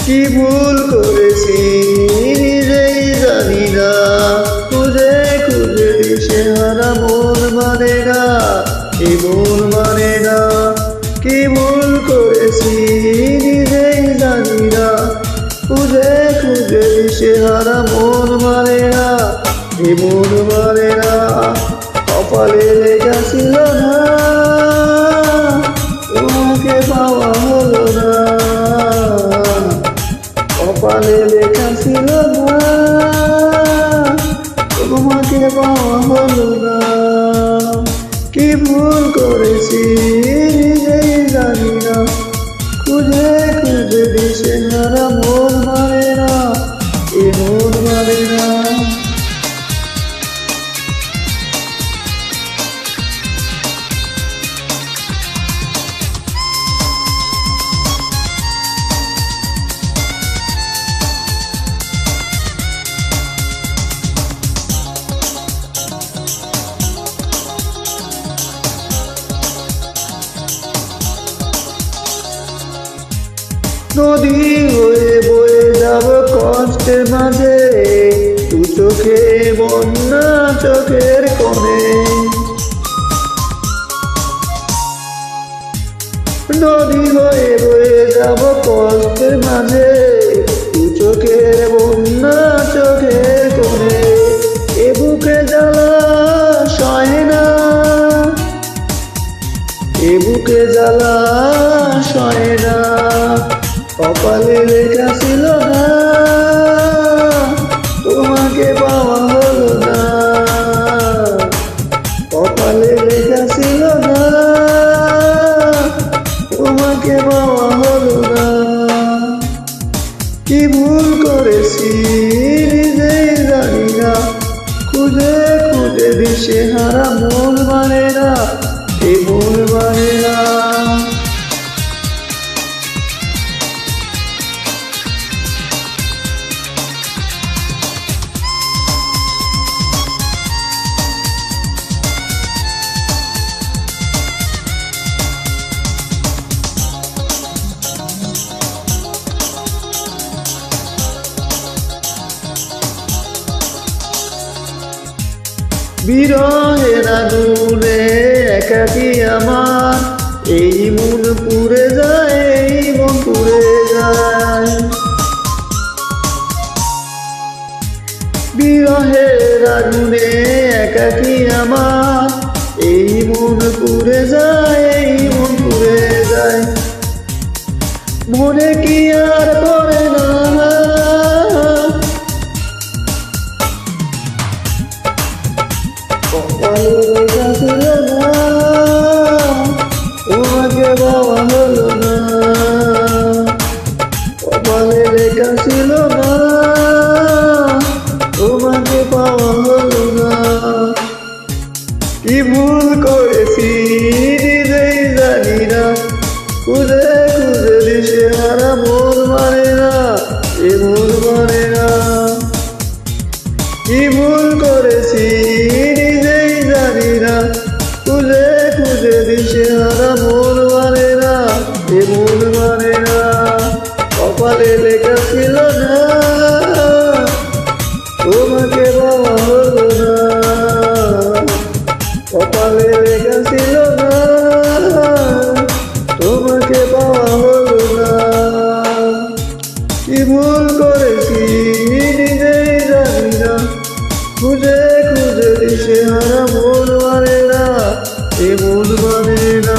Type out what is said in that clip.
কি ভুল করেছি নিজেই জানি না, খুঁজে খুঁজে দিশেহারা মন মানে না, কি মন মানে না। কি ভুল করেছি নিজেই জানি না, খুঁজে খুঁজে দিশেহারা মন মানে না, কি মন মানে না। কপালে লেখা ছিল না, তোমাকে পাওয়া হলো না, কপালে লেখা ছিল না, তোমাকে পাওয়া হলো না। কি ভুল করেছি নিজেই জানি না, খুঁজে খুঁজে দিশেহারা মন মানে না, এ মন মানে না। নদী হয়ে বয়ে যাব কষ্টের মাঝে, দু চোখে বন্যা চোখের কোণে। নদী হয়ে বয়ে যাব কষ্টের মাঝে, দু চোখের বন্যা চোখের কোণে। এ বুকে জ্বালা সয় না, এ বুকে জ্বালা সয় না, কপালে লেখা ছিল না, তোমাকে পাওয়া হলো না, কপালে লেখা ছিল না, তোমাকে পাওয়া হলো না। কি ভুল করেছি নিজেই জানি না, খুঁজে খুঁজে দিশেহারা মন মানে না, এ মন মানে না। বিরহের আগুনে একাকী আমার, এই মন পুড়ে যায়, এই মন পুড়ে যায়। বিরহের আগুনে একাকী আমার, এই মন পুড়ে যায়, এই মন পুড়ে যায়। মনে কি আর পড়ে না, কপালে লেখা ছিল না, তোমাকে পাওয়া হলো না, কপালে লেখা ছিল না, তোমাকে পাওয়া হলো না। কি ভুল করেছি নিজেই জানি না, খুঁজে খুঁজে দিশেহারা মন মানে না, এ মন মানে না। কি ভুল করেছি নিজেই জানি না, খুঁজে খুঁজে দিশেহারা মন মানে না, এ মন মানে না। কপালে লেখা ছিল না, তোমাকে পাওয়া হলো না, কপালে লেখা ছিল না, তোমাকে পাওয়া হলো না। কি ভুল করেছি নিজেই জানি না, খুঁজে খুঁজে দিশেহারা মন মানে না, এ মন মানে না।